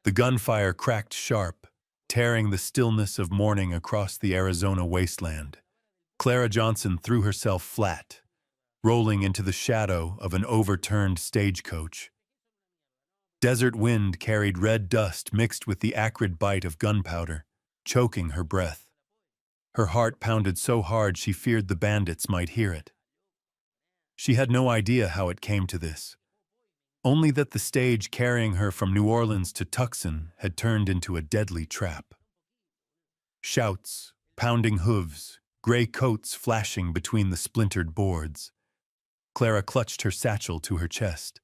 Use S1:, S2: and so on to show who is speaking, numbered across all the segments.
S1: The gunfire cracked sharp, tearing the stillness of morning across the Arizona wasteland. Clara Johnson threw herself flat, rolling into the shadow of an overturned stagecoach. Desert wind carried red dust mixed with the acrid bite of gunpowder, choking her breath. Her heart pounded so hard she feared the bandits might hear it. She had no idea how it came to this, only that the stage carrying her from New Orleans to Tucson had turned into a deadly trap. Shouts, pounding hooves, gray coats flashing between the splintered boards. Clara clutched her satchel to her chest.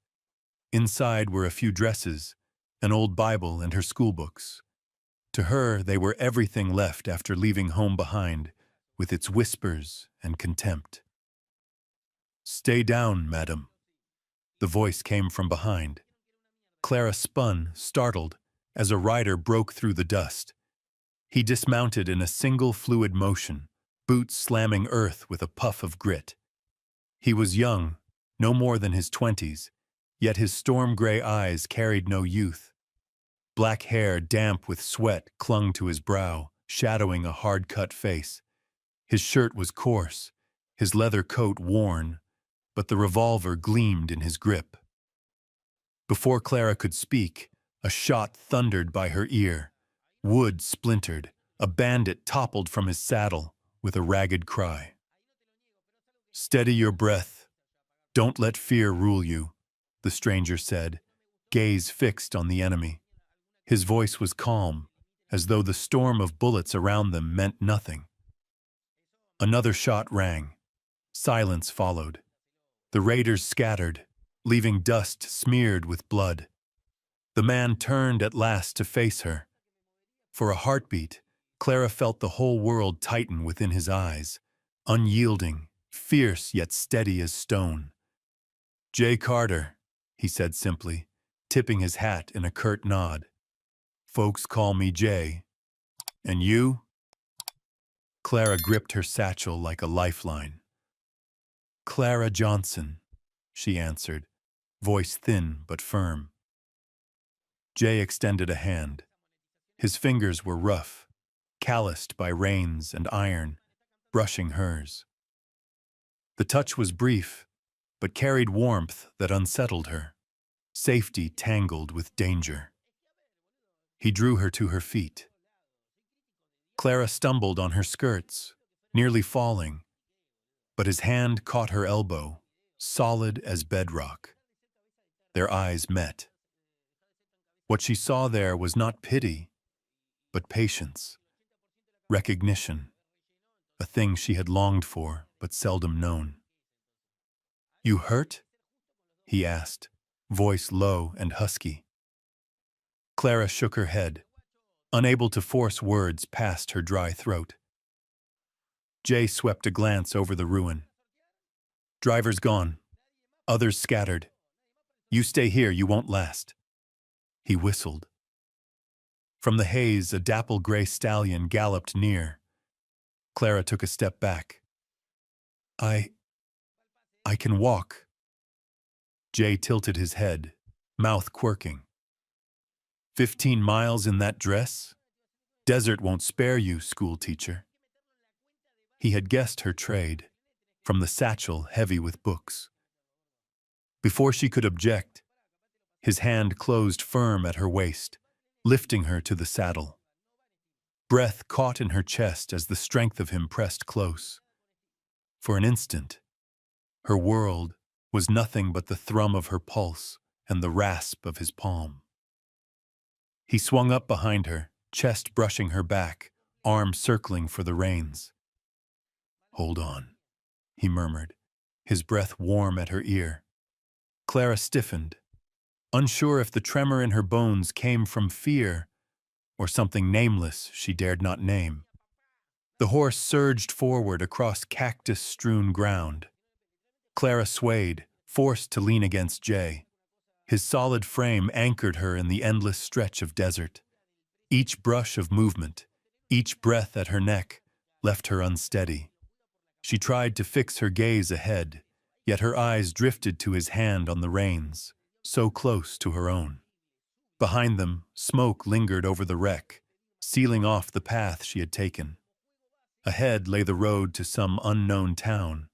S1: Inside were a few dresses, an old Bible, and her schoolbooks. To her, they were everything left after leaving home behind, with its whispers and contempt. "Stay down, madam." The voice came from behind. Clara spun, startled, as a rider broke through the dust. He dismounted in a single fluid motion, boots slamming earth with a puff of grit. He was young, no more than his 20s, yet his storm-gray eyes carried no youth. Black hair, damp with sweat, clung to his brow, shadowing a hard-cut face. His shirt was coarse, his leather coat worn, but the revolver gleamed in his grip. Before Clara could speak, a shot thundered by her ear. Wood splintered. A bandit toppled from his saddle with a ragged cry. "Steady your breath. Don't let fear rule you," the stranger said, gaze fixed on the enemy. His voice was calm, as though the storm of bullets around them meant nothing. Another shot rang. Silence followed. The raiders scattered, leaving dust smeared with blood. The man turned at last to face her. For a heartbeat, Clara felt the whole world tighten within his eyes, unyielding, fierce yet steady as stone. "Jay Carter," he said simply, tipping his hat in a curt nod. "Folks call me Jay. And you?" Clara gripped her satchel like a lifeline. "Clara Johnson," she answered, voice thin but firm. Jay extended a hand. His fingers were rough, calloused by reins and iron, brushing hers. The touch was brief, but carried warmth that unsettled her, safety tangled with danger. He drew her to her feet. Clara stumbled on her skirts, nearly falling, but his hand caught her elbow, solid as bedrock. Their eyes met. What she saw there was not pity, but patience, recognition, a thing she had longed for but seldom known. "You hurt?" he asked, voice low and husky. Clara shook her head, unable to force words past her dry throat. Jay swept a glance over the ruin. "Driver's gone. Others scattered. You stay here, you won't last." He whistled. From the haze, a dapple gray stallion galloped near. Clara took a step back. I can walk." Jay tilted his head, mouth quirking. 15 miles in that dress? Desert won't spare you, schoolteacher." He had guessed her trade, from the satchel heavy with books. Before she could object, his hand closed firm at her waist, lifting her to the saddle. Breath caught in her chest as the strength of him pressed close. For an instant, her world was nothing but the thrum of her pulse and the rasp of his palm. He swung up behind her, chest brushing her back, arm circling for the reins. "Hold on," he murmured, his breath warm at her ear. Clara stiffened, unsure if the tremor in her bones came from fear or something nameless she dared not name. The horse surged forward across cactus-strewn ground. Clara swayed, forced to lean against Jay. His solid frame anchored her in the endless stretch of desert. Each brush of movement, each breath at her neck, left her unsteady. She tried to fix her gaze ahead, yet her eyes drifted to his hand on the reins, so close to her own. Behind them, smoke lingered over the wreck, sealing off the path she had taken. Ahead lay the road to some unknown town,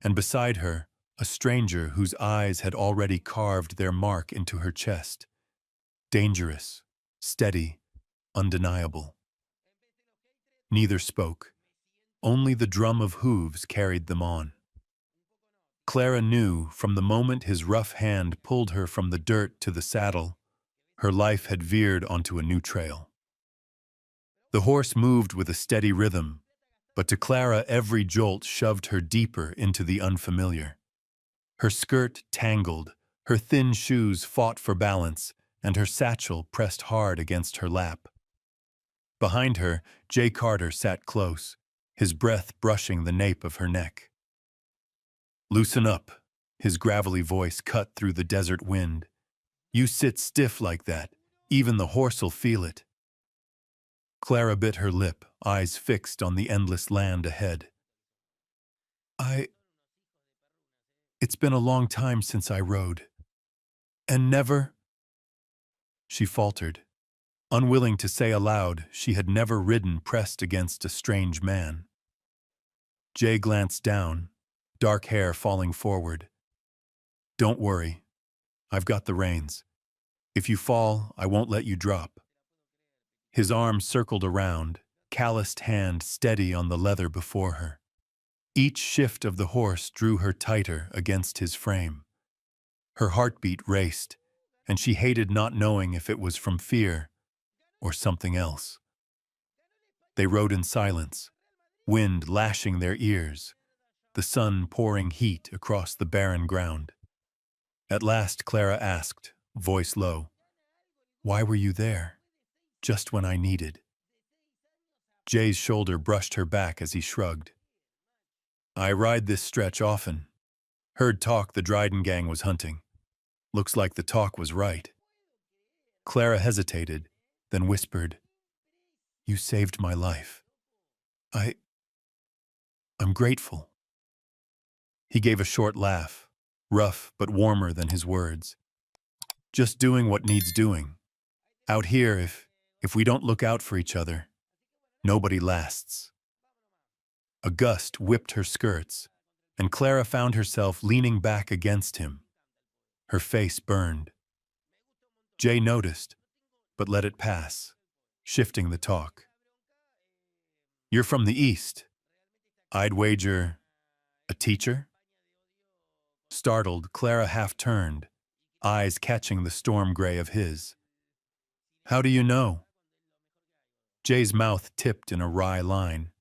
S1: and beside her, a stranger whose eyes had already carved their mark into her chest. Dangerous, steady, undeniable. Neither spoke. Only the drum of hooves carried them on. Clara knew from the moment his rough hand pulled her from the dirt to the saddle, her life had veered onto a new trail. The horse moved with a steady rhythm, but to Clara every jolt shoved her deeper into the unfamiliar. Her skirt tangled, her thin shoes fought for balance, and her satchel pressed hard against her lap. Behind her, Jay Carter sat close, his breath brushing the nape of her neck. "Loosen up," his gravelly voice cut through the desert wind. "You sit stiff like that, even the horse'll feel it." Clara bit her lip, eyes fixed on the endless land ahead. It's been a long time since I rode. And never—" She faltered, unwilling to say aloud she had never ridden pressed against a strange man. Jay glanced down, dark hair falling forward. "Don't worry. I've got the reins. If you fall, I won't let you drop." His arm circled around, calloused hand steady on the leather before her. Each shift of the horse drew her tighter against his frame. Her heartbeat raced, and she hated not knowing if it was from fear or something else. They rode in silence, wind lashing their ears, the sun pouring heat across the barren ground. At last Clara asked, voice low, "Why were you there, just when I needed?" Jay's shoulder brushed her back as he shrugged. "I ride this stretch often. Heard talk the Dryden gang was hunting. Looks like the talk was right." Clara hesitated, then whispered, "You saved my life. I'm grateful." He gave a short laugh, rough but warmer than his words. "Just doing what needs doing. Out here, if we don't look out for each other, nobody lasts." A gust whipped her skirts, and Clara found herself leaning back against him. Her face burned. Jay noticed, but let it pass, shifting the talk. "You're from the East. I'd wager a teacher?" Startled, Clara half turned, eyes catching the storm gray of his. "How do you know?" Jay's mouth tipped in a wry line.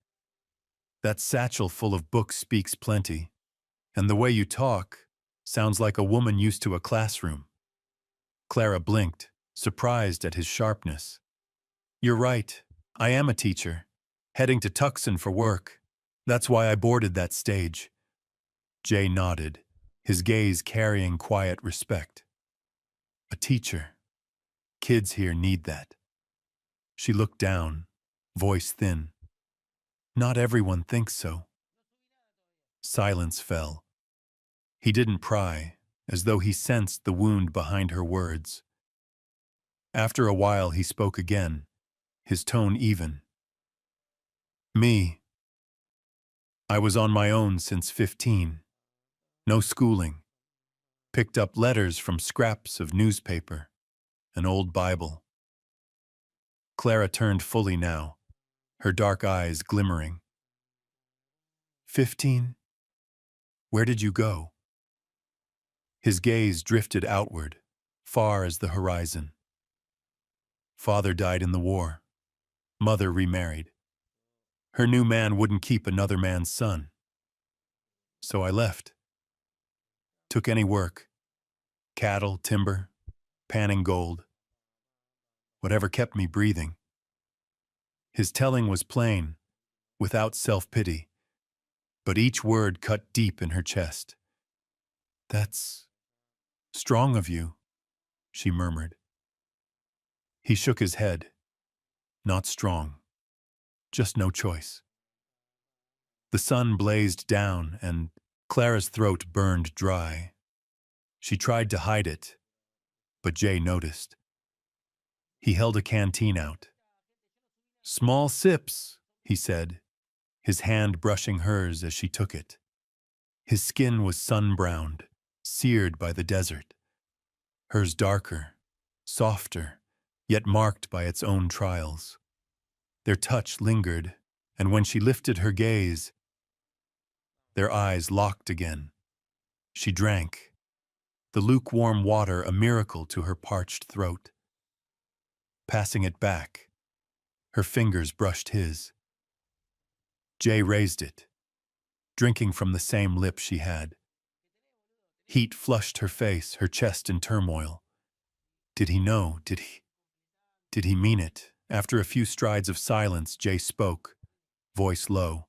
S1: "That satchel full of books speaks plenty, and the way you talk sounds like a woman used to a classroom." Clara blinked, surprised at his sharpness. "You're right. I am a teacher, heading to Tucson for work. That's why I boarded that stage." Jay nodded, his gaze carrying quiet respect. "A teacher. Kids here need that." She looked down, voice thin. "Not everyone thinks so." Silence fell. He didn't pry, as though he sensed the wound behind her words. After a while he spoke again, his tone even. "Me. I was on my own since 15. No schooling. Picked up letters from scraps of newspaper, an old Bible." Clara turned fully now, her dark eyes glimmering. 15? Where did you go?" His gaze drifted outward, far as the horizon. "Father died in the war. Mother remarried. Her new man wouldn't keep another man's son. So I left. Took any work. Cattle, timber, panning gold. Whatever kept me breathing." His telling was plain, without self-pity, but each word cut deep in her chest. "That's strong of you," she murmured. He shook his head. "Not strong. Just no choice." The sun blazed down, and Clara's throat burned dry. She tried to hide it, but Jay noticed. He held a canteen out. "Small sips," he said, his hand brushing hers as she took it. His skin was sun-browned, seared by the desert. Hers darker, softer, yet marked by its own trials. Their touch lingered, and when she lifted her gaze, their eyes locked again. She drank, the lukewarm water a miracle to her parched throat. Passing it back, her fingers brushed his. Jay raised it, drinking from the same lip she had. Heat flushed her face, her chest in turmoil. Did he know? Did he mean it? After a few strides of silence, Jay spoke, voice low.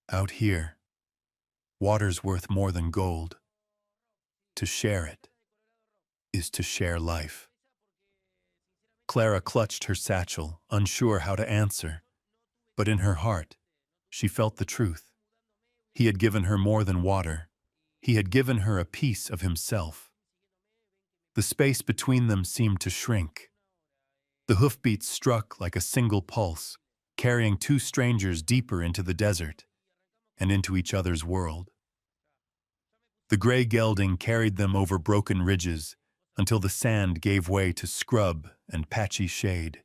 S1: "Out here, water's worth more than gold. To share it is to share life." Clara clutched her satchel, unsure how to answer. But in her heart, she felt the truth. He had given her more than water. He had given her a piece of himself. The space between them seemed to shrink. The hoofbeats struck like a single pulse, carrying two strangers deeper into the desert and into each other's world. The gray gelding carried them over broken ridges until the sand gave way to scrub and patchy shade.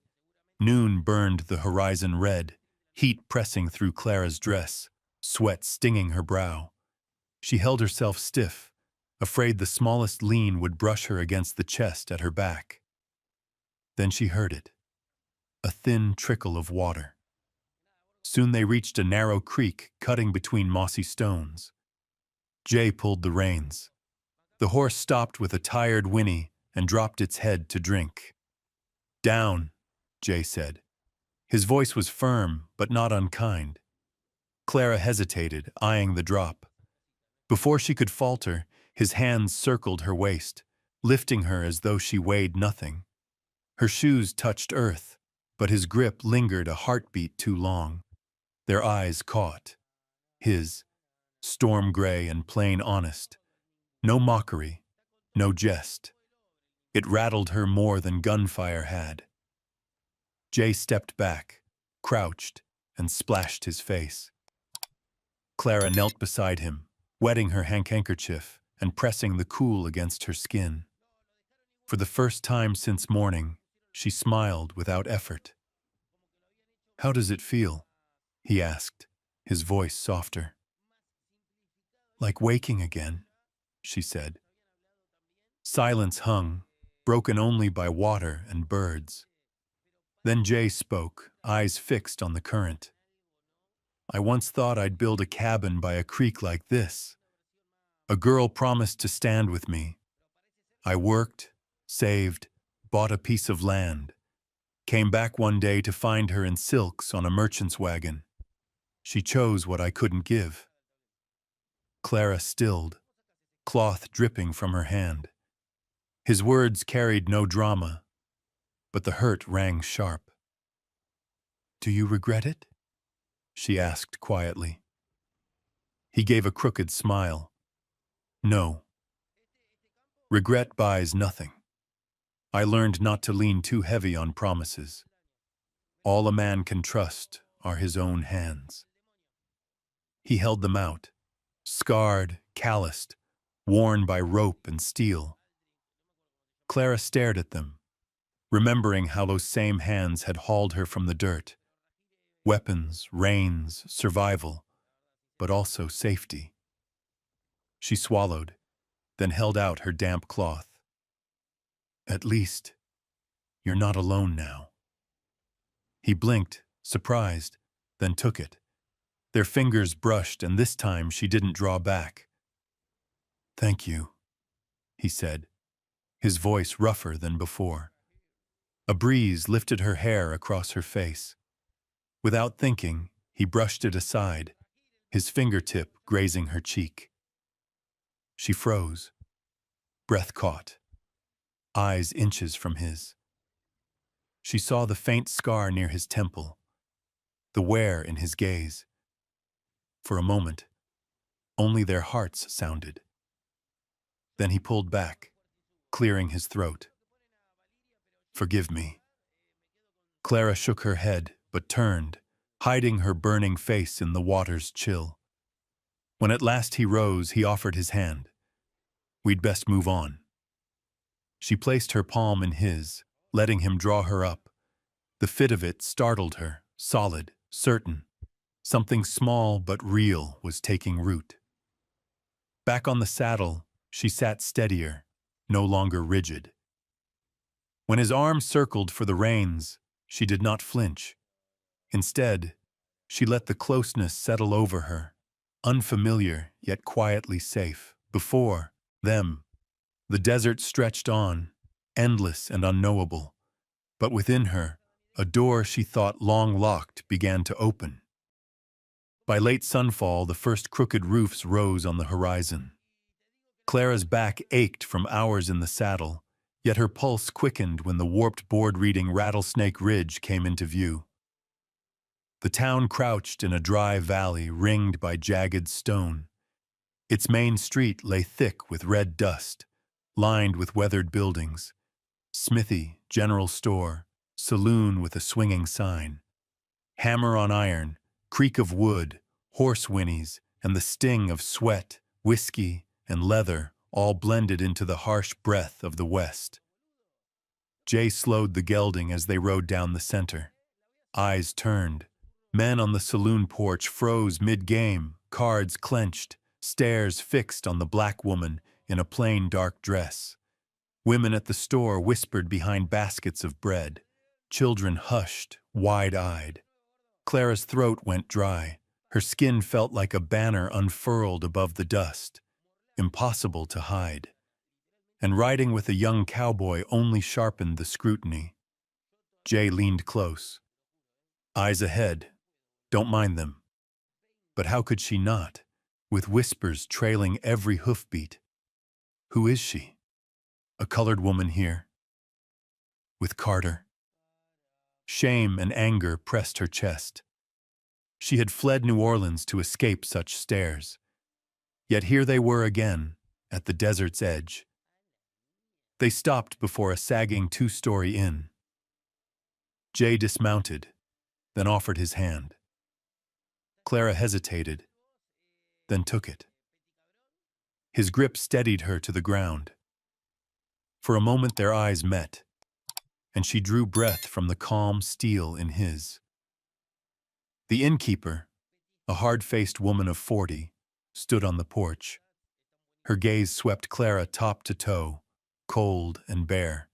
S1: Noon burned the horizon red, heat pressing through Clara's dress, sweat stinging her brow. She held herself stiff, afraid the smallest lean would brush her against the chest at her back. Then she heard it, a thin trickle of water. Soon they reached a narrow creek cutting between mossy stones. Jay pulled the reins. The horse stopped with a tired whinny and dropped its head to drink. "Down," Jay said. His voice was firm, but not unkind. Clara hesitated, eyeing the drop. Before she could falter, his hands circled her waist, lifting her as though she weighed nothing. Her shoes touched earth, but his grip lingered a heartbeat too long. Their eyes caught. His, storm gray and plain honest. No mockery, no jest. It rattled her more than gunfire had. Jay stepped back, crouched, and splashed his face. Clara knelt beside him, wetting her handkerchief and pressing the cool against her skin. For the first time since morning, she smiled without effort. "How does it feel?" he asked, his voice softer. "Like waking again," she said. Silence hung, broken only by water and birds. Then Jay spoke, eyes fixed on the current. "I once thought I'd build a cabin by a creek like this. A girl promised to stand with me. I worked, saved, bought a piece of land. Came back one day to find her in silks on a merchant's wagon. She chose what I couldn't give." Clara stilled, cloth dripping from her hand. His words carried no drama, but the hurt rang sharp. "Do you regret it?" she asked quietly. He gave a crooked smile. "No. Regret buys nothing. I learned not to lean too heavy on promises. All a man can trust are his own hands." He held them out, scarred, calloused, worn by rope and steel. Clara stared at them, remembering how those same hands had hauled her from the dirt. Weapons, reins, survival, but also safety. She swallowed, then held out her damp cloth. "At least, you're not alone now." He blinked, surprised, then took it. Their fingers brushed, and this time she didn't draw back. "Thank you," he said, his voice rougher than before. A breeze lifted her hair across her face. Without thinking, he brushed it aside, his fingertip grazing her cheek. She froze, breath caught, eyes inches from his. She saw the faint scar near his temple, the wear in his gaze. For a moment, only their hearts sounded. Then he pulled back, clearing his throat. Forgive me. Clara shook her head, but turned, hiding her burning face in the water's chill. When at last he rose, he offered his hand. We'd best move on. She placed her palm in his, letting him draw her up. The fit of it startled her, solid, certain. Something small but real was taking root. Back on the saddle, she sat steadier, no longer rigid. When his arm circled for the reins, she did not flinch. Instead, she let the closeness settle over her, unfamiliar yet quietly safe. Before them, the desert stretched on, endless and unknowable. But within her, a door she thought long locked began to open. By late sunfall, the first crooked roofs rose on the horizon. Clara's back ached from hours in the saddle, yet her pulse quickened when the warped board reading Rattlesnake Ridge came into view. The town crouched in a dry valley ringed by jagged stone. Its main street lay thick with red dust, lined with weathered buildings. Smithy, general store, saloon with a swinging sign. Hammer on iron, creak of wood, horse whinnies, and the sting of sweat, whiskey, and leather all blended into the harsh breath of the West. Jay slowed the gelding as they rode down the center. Eyes turned. Men on the saloon porch froze mid-game, cards clenched, stares fixed on the black woman in a plain dark dress. Women at the store whispered behind baskets of bread. Children hushed, wide-eyed. Clara's throat went dry. Her skin felt like a banner unfurled above the dust, impossible to hide. And riding with a young cowboy only sharpened the scrutiny. Jay leaned close. Eyes ahead. Don't mind them. But how could she not, with whispers trailing every hoofbeat? Who is she? A colored woman here. With Carter. Shame and anger pressed her chest. She had fled New Orleans to escape such stares. Yet here they were again, at the desert's edge. They stopped before a sagging two-story inn. Jay dismounted, then offered his hand. Clara hesitated, then took it. His grip steadied her to the ground. For a moment their eyes met, and she drew breath from the calm steel in his. The innkeeper, a hard-faced woman of 40, stood on the porch. Her gaze swept Clara top to toe, cold and bare.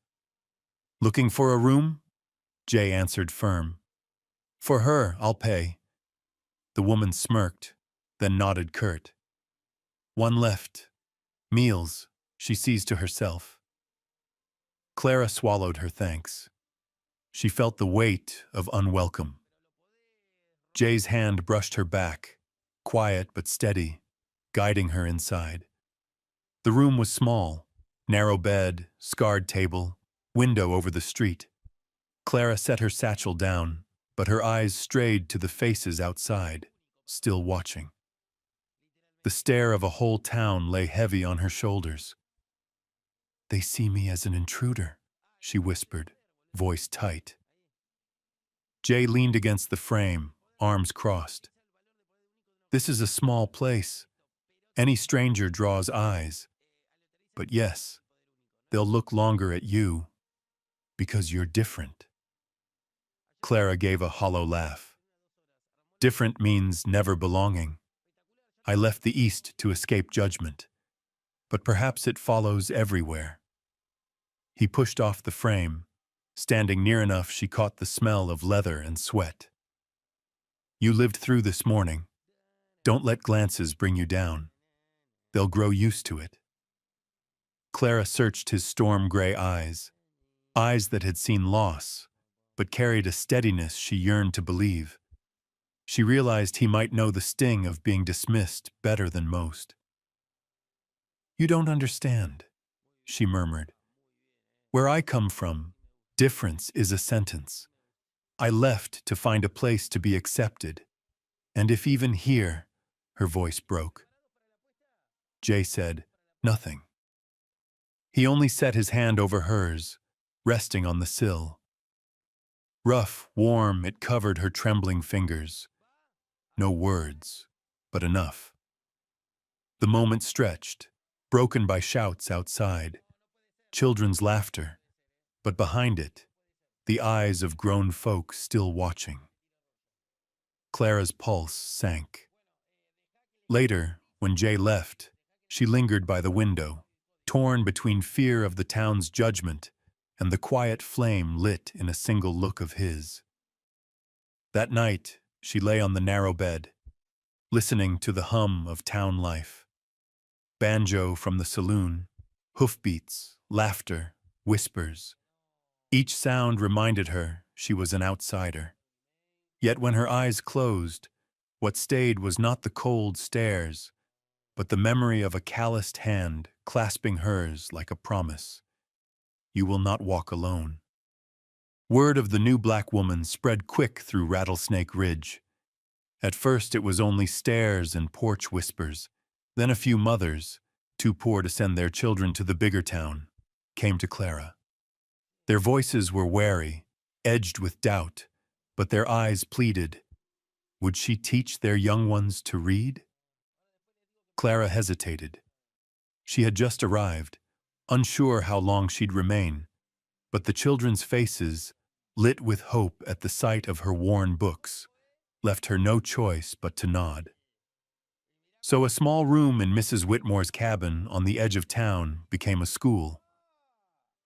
S1: Looking for a room? Jay answered firm. For her, I'll pay. The woman smirked, then nodded curt. One left. Meals, she sees to herself. Clara swallowed her thanks. She felt the weight of unwelcome. Jay's hand brushed her back, quiet but steady, guiding her inside. The room was small, narrow bed, scarred table, window over the street. Clara set her satchel down, but her eyes strayed to the faces outside, still watching. The stare of a whole town lay heavy on her shoulders. They see me as an intruder, she whispered, voice tight. Jay leaned against the frame, arms crossed. This is a small place. Any stranger draws eyes. But yes, they'll look longer at you because you're different. Clara gave a hollow laugh. Different means never belonging. I left the East to escape judgment, but perhaps it follows everywhere. He pushed off the frame. Standing near enough, she caught the smell of leather and sweat. You lived through this morning. Don't let glances bring you down. They'll grow used to it. Clara searched his storm-gray eyes that had seen loss, but carried a steadiness she yearned to believe. She realized he might know the sting of being dismissed better than most. You don't understand, she murmured. Where I come from, difference is a sentence. I left to find a place to be accepted. And if even here, her voice broke. Jay said, nothing. He only set his hand over hers, resting on the sill. Rough, warm, it covered her trembling fingers. No words, but enough. The moment stretched, broken by shouts outside, children's laughter, but behind it, the eyes of grown folk still watching. Clara's pulse sank. Later, when Jay left, she lingered by the window, torn between fear of the town's judgment and the quiet flame lit in a single look of his. That night, she lay on the narrow bed, listening to the hum of town life. Banjo from the saloon, hoofbeats, laughter, whispers. Each sound reminded her she was an outsider. Yet when her eyes closed, what stayed was not the cold stares, but the memory of a calloused hand clasping hers like a promise. You will not walk alone. Word of the new black woman spread quick through Rattlesnake Ridge. At first it was only stares and porch whispers. Then a few mothers, too poor to send their children to the bigger town, came to Clara. Their voices were wary, edged with doubt, but their eyes pleaded. Would she teach their young ones to read? Clara hesitated. She had just arrived, unsure how long she'd remain, but the children's faces, lit with hope at the sight of her worn books, left her no choice but to nod. So a small room in Mrs. Whitmore's cabin on the edge of town became a school.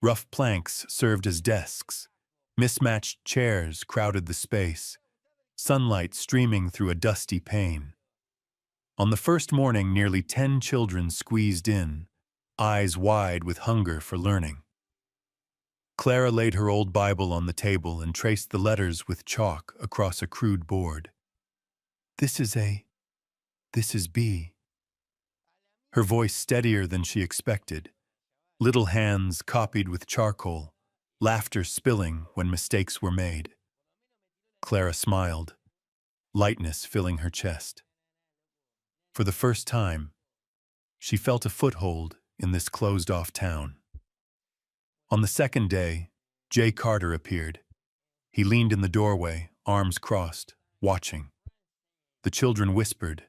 S1: Rough planks served as desks. Mismatched chairs crowded the space, sunlight streaming through a dusty pane. On the first morning, nearly 10 children squeezed in, eyes wide with hunger for learning. Clara laid her old Bible on the table and traced the letters with chalk across a crude board. This is B. Her voice steadier than she expected. Little hands copied with charcoal, laughter spilling when mistakes were made. Clara smiled, lightness filling her chest. For the first time, she felt a foothold in this closed-off town. On the second day, Jay Carter appeared. He leaned in the doorway, arms crossed, watching. The children whispered,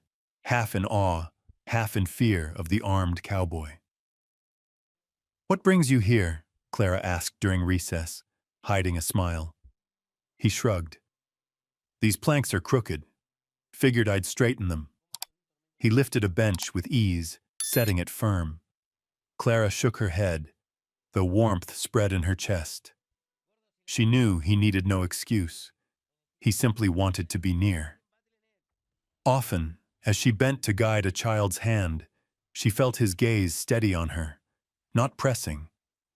S1: half in awe, half in fear of the armed cowboy. "What brings you here?" Clara asked during recess, hiding a smile. He shrugged. "These planks are crooked. Figured I'd straighten them." He lifted a bench with ease, setting it firm. Clara shook her head, though warmth spread in her chest. She knew he needed no excuse. He simply wanted to be near. Often, as she bent to guide a child's hand, she felt his gaze steady on her, not pressing,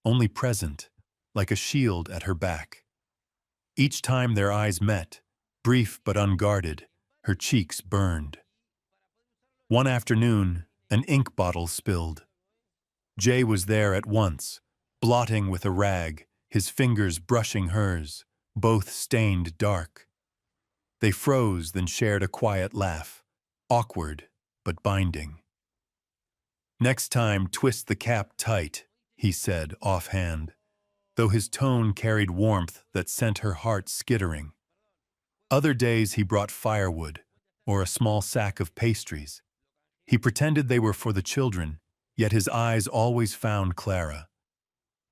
S1: only present, like a shield at her back. Each time their eyes met, brief but unguarded, her cheeks burned. One afternoon, an ink bottle spilled. Jay was there at once, blotting with a rag, his fingers brushing hers, both stained dark. They froze, then shared a quiet laugh, awkward but binding. "Next time, twist the cap tight," he said offhand, though his tone carried warmth that sent her heart skittering. Other days he brought firewood or a small sack of pastries. He pretended they were for the children, yet his eyes always found Clara.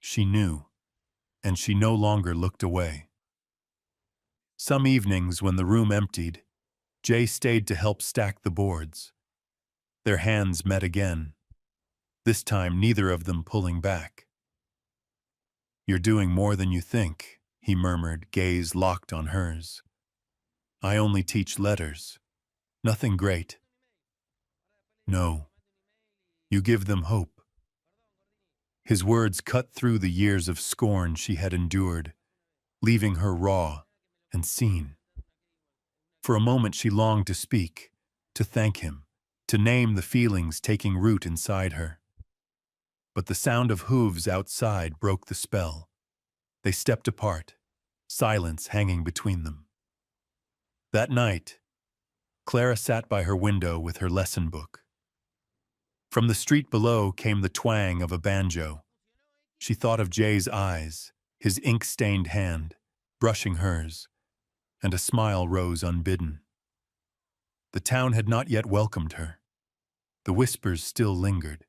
S1: She knew, and she no longer looked away. Some evenings, when the room emptied, Jay stayed to help stack the boards. Their hands met again, this time neither of them pulling back. "You're doing more than you think," he murmured, gaze locked on hers. "I only teach letters. Nothing great." "No. You give them hope." His words cut through the years of scorn she had endured, leaving her raw and seen. For a moment she longed to speak, to thank him, to name the feelings taking root inside her. But the sound of hooves outside broke the spell. They stepped apart, silence hanging between them. That night, Clara sat by her window with her lesson book. From the street below came the twang of a banjo. She thought of Jay's eyes, his ink-stained hand, brushing hers, and a smile rose unbidden. The town had not yet welcomed her. The whispers still lingered.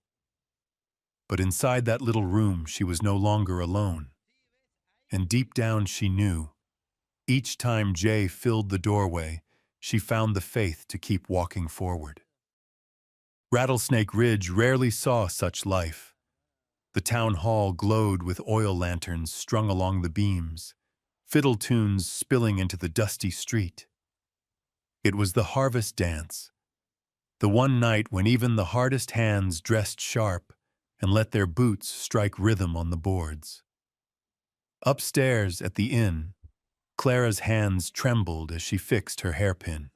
S1: But inside that little room she was no longer alone. And deep down she knew, each time Jay filled the doorway, she found the faith to keep walking forward. Rattlesnake Ridge rarely saw such life. The town hall glowed with oil lanterns strung along the beams, fiddle tunes spilling into the dusty street. It was the harvest dance, the one night when even the hardest hands dressed sharp and let their boots strike rhythm on the boards. Upstairs at the inn, Clara's hands trembled as she fixed her hairpin.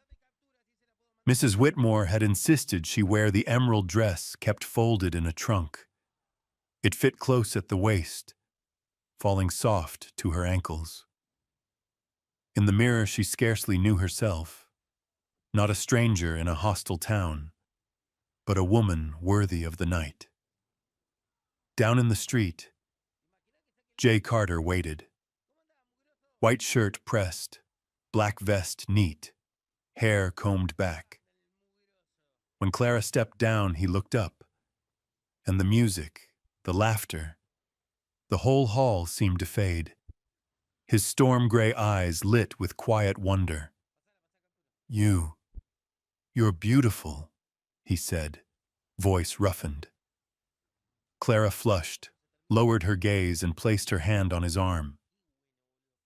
S1: Mrs. Whitmore had insisted she wear the emerald dress kept folded in a trunk. It fit close at the waist, falling soft to her ankles. In the mirror she scarcely knew herself, not a stranger in a hostile town, but a woman worthy of the night. Down in the street, Jay Carter waited. White shirt pressed, black vest neat, hair combed back. When Clara stepped down, he looked up, and the music, the laughter, the whole hall seemed to fade. His storm-gray eyes lit with quiet wonder. You're beautiful," he said, voice roughened. Clara flushed, lowered her gaze, and placed her hand on his arm.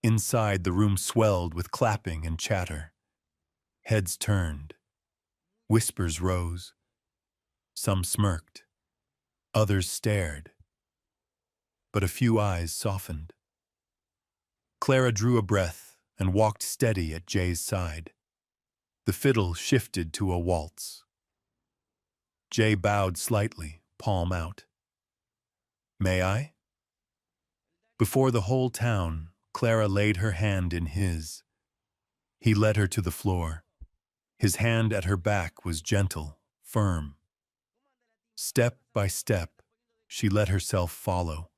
S1: Inside, the room swelled with clapping and chatter. Heads turned. Whispers rose. Some smirked. Others stared. But a few eyes softened. Clara drew a breath and walked steady at Jay's side. The fiddle shifted to a waltz. Jay bowed slightly, palm out. "May I?" Before the whole town, Clara laid her hand in his. He led her to the floor. His hand at her back was gentle, firm. Step by step, she let herself follow.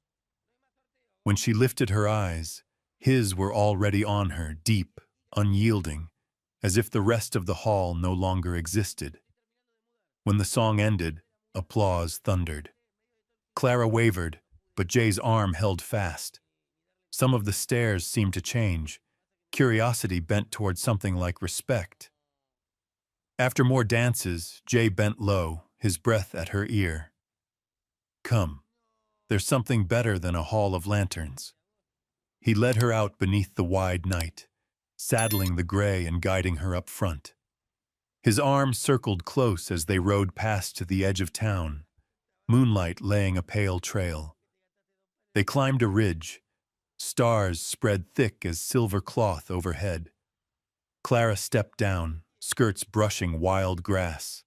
S1: When she lifted her eyes, his were already on her, deep, unyielding, as if the rest of the hall no longer existed. When the song ended, applause thundered. Clara wavered, but Jay's arm held fast. Some of the stares seemed to change. Curiosity bent toward something like respect. After more dances, Jay bent low, his breath at her ear. "Come, there's something better than a hall of lanterns." He led her out beneath the wide night, saddling the gray and guiding her up front. His arm circled close as they rode past to the edge of town, moonlight laying a pale trail. They climbed a ridge. Stars spread thick as silver cloth overhead. Clara stepped down, skirts brushing wild grass.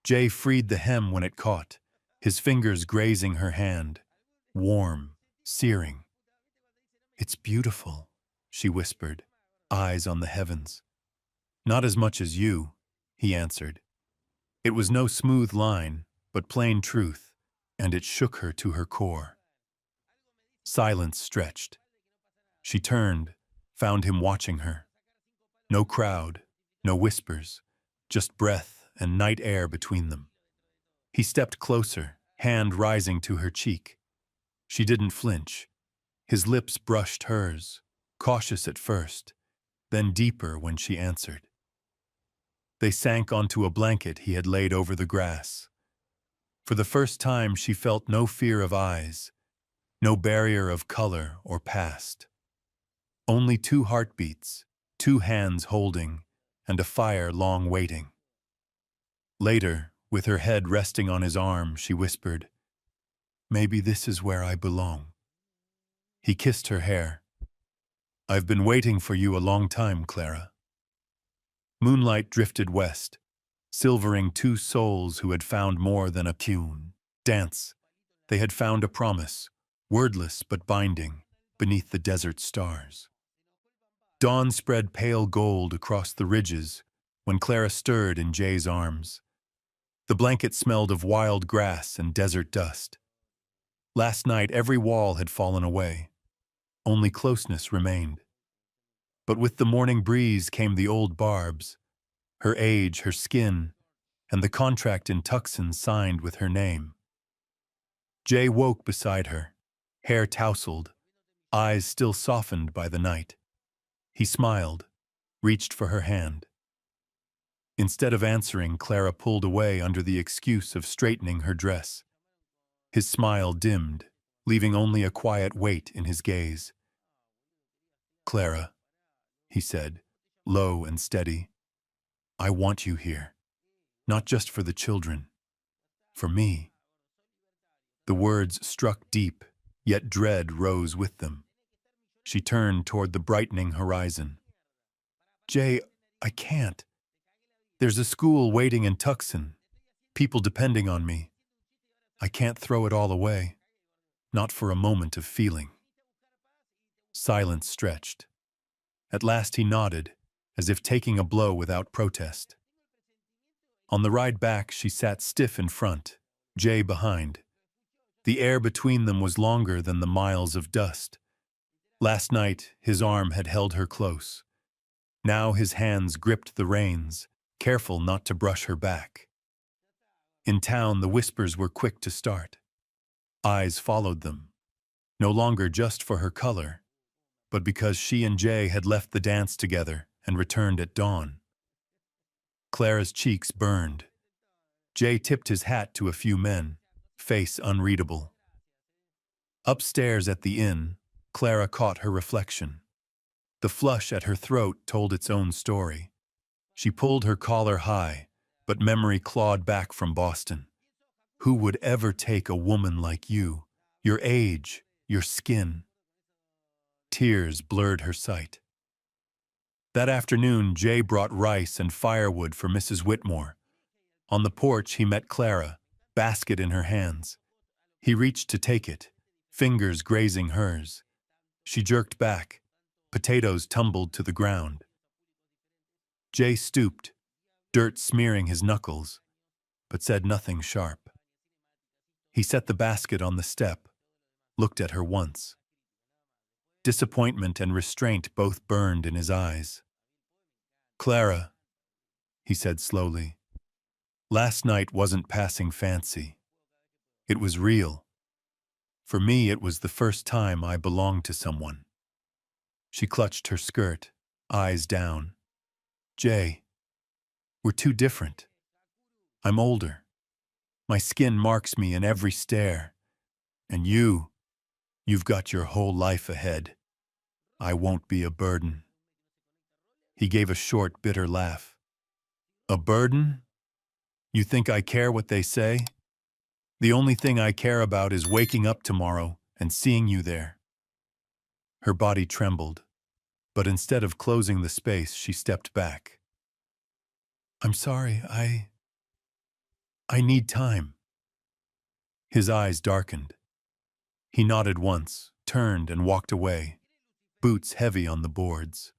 S1: Jay freed the hem when it caught, his fingers grazing her hand, warm, searing. "It's beautiful," she whispered, eyes on the heavens. "Not as much as you," he answered. It was no smooth line, but plain truth, and it shook her to her core. Silence stretched. She turned, found him watching her. No crowd, no whispers, just breath and night air between them. He stepped closer, hand rising to her cheek. She didn't flinch. His lips brushed hers, cautious at first, then deeper when she answered. They sank onto a blanket he had laid over the grass. For the first time she felt no fear of eyes, no barrier of color or past. Only two heartbeats, two hands holding, and a fire long waiting. Later, with her head resting on his arm, she whispered, "Maybe this is where I belong." He kissed her hair. "I've been waiting for you a long time, Clara." Moonlight drifted west, silvering two souls who had found more than a dance. They had found a promise, wordless but binding, beneath the desert stars. Dawn spread pale gold across the ridges when Clara stirred in Jay's arms. The blanket smelled of wild grass and desert dust. Last night every wall had fallen away. Only closeness remained. But with the morning breeze came the old barbs, her age, her skin, and the contract in Tucson signed with her name. Jay woke beside her, hair tousled, eyes still softened by the night. He smiled, reached for her hand. Instead of answering, Clara pulled away under the excuse of straightening her dress. His smile dimmed, leaving only a quiet weight in his gaze. "Clara," he said, low and steady, "I want you here. Not just for the children. For me." The words struck deep, yet dread rose with them. She turned toward the brightening horizon. "Jay, I can't. There's a school waiting in Tucson, people depending on me. I can't throw it all away, not for a moment of feeling." Silence stretched. At last he nodded, as if taking a blow without protest. On the ride back, she sat stiff in front, Jay behind. The air between them was longer than the miles of dust. Last night, his arm had held her close. Now his hands gripped the reins, careful not to brush her back. In town, the whispers were quick to start. Eyes followed them, no longer just for her color, but because she and Jay had left the dance together and returned at dawn. Clara's cheeks burned. Jay tipped his hat to a few men, face unreadable. Upstairs at the inn, Clara caught her reflection. The flush at her throat told its own story. She pulled her collar high, but memory clawed back from Boston. Who would ever take a woman like you, your age, your skin? Tears blurred her sight. That afternoon, Jay brought rice and firewood for Mrs. Whitmore. On the porch, he met Clara, basket in her hands. He reached to take it, fingers grazing hers. She jerked back. Potatoes tumbled to the ground. Jay stooped, dirt smearing his knuckles, but said nothing sharp. He set the basket on the step, looked at her once. Disappointment and restraint both burned in his eyes. "Clara," he said slowly, "last night wasn't passing fancy. It was real. For me, it was the first time I belonged to someone." She clutched her skirt, eyes down. "Jay, we're too different. I'm older. My skin marks me in every stare. And you've got your whole life ahead. I won't be a burden." He gave a short, bitter laugh. "A burden? You think I care what they say? The only thing I care about is waking up tomorrow and seeing you there." Her body trembled, but instead of closing the space, she stepped back. "I'm sorry, I need time." His eyes darkened. He nodded once, turned and walked away, boots heavy on the boards.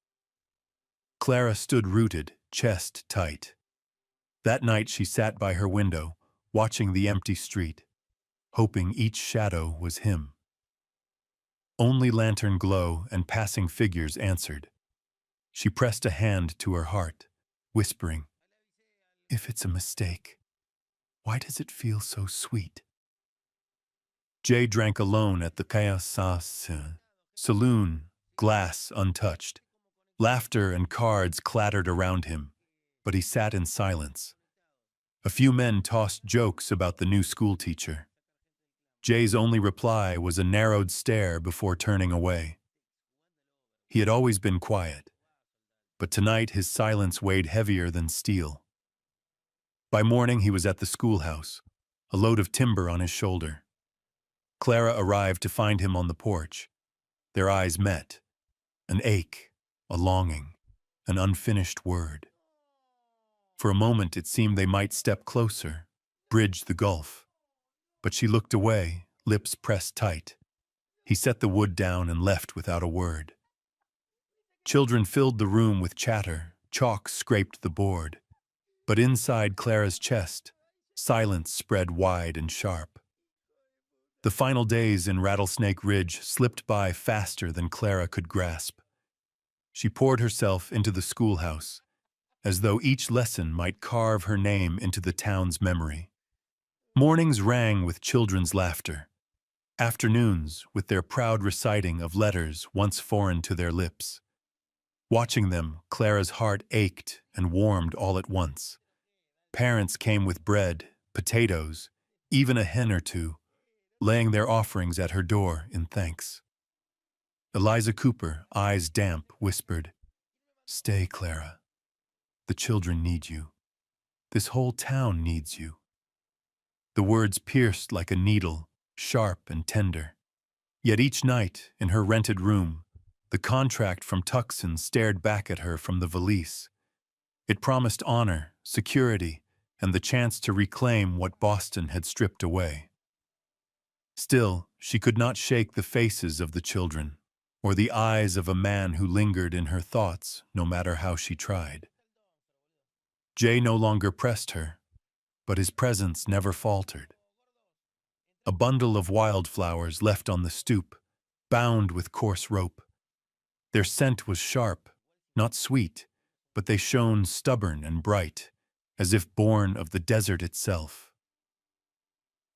S1: Clara stood rooted, chest tight. That night she sat by her window, watching the empty street, hoping each shadow was him. Only lantern glow and passing figures answered. She pressed a hand to her heart, whispering, "If it's a mistake, why does it feel so sweet?" Jay drank alone at the Casa saloon, glass untouched. Laughter and cards clattered around him, but he sat in silence. A few men tossed jokes about the new schoolteacher. Jay's only reply was a narrowed stare before turning away. He had always been quiet, but tonight his silence weighed heavier than steel. By morning he was at the schoolhouse, a load of timber on his shoulder. Clara arrived to find him on the porch. Their eyes met, an ache, a longing, an unfinished word. For a moment it seemed they might step closer, bridge the gulf. But she looked away, lips pressed tight. He set the wood down and left without a word. Children filled the room with chatter, chalk scraped the board. But inside Clara's chest, silence spread wide and sharp. The final days in Rattlesnake Ridge slipped by faster than Clara could grasp. She poured herself into the schoolhouse, as though each lesson might carve her name into the town's memory. Mornings rang with children's laughter, afternoons with their proud reciting of letters once foreign to their lips. Watching them, Clara's heart ached and warmed all at once. Parents came with bread, potatoes, even a hen or two, laying their offerings at her door in thanks. Eliza Cooper, eyes damp, whispered, "Stay, Clara. The children need you. This whole town needs you." The words pierced like a needle, sharp and tender. Yet each night, in her rented room, the contract from Tucson stared back at her from the valise. It promised honor, security, and the chance to reclaim what Boston had stripped away. Still, she could not shake the faces of the children, or the eyes of a man who lingered in her thoughts no matter how she tried. Jay no longer pressed her, but his presence never faltered. A bundle of wildflowers left on the stoop, bound with coarse rope. Their scent was sharp, not sweet, but they shone stubborn and bright, as if born of the desert itself.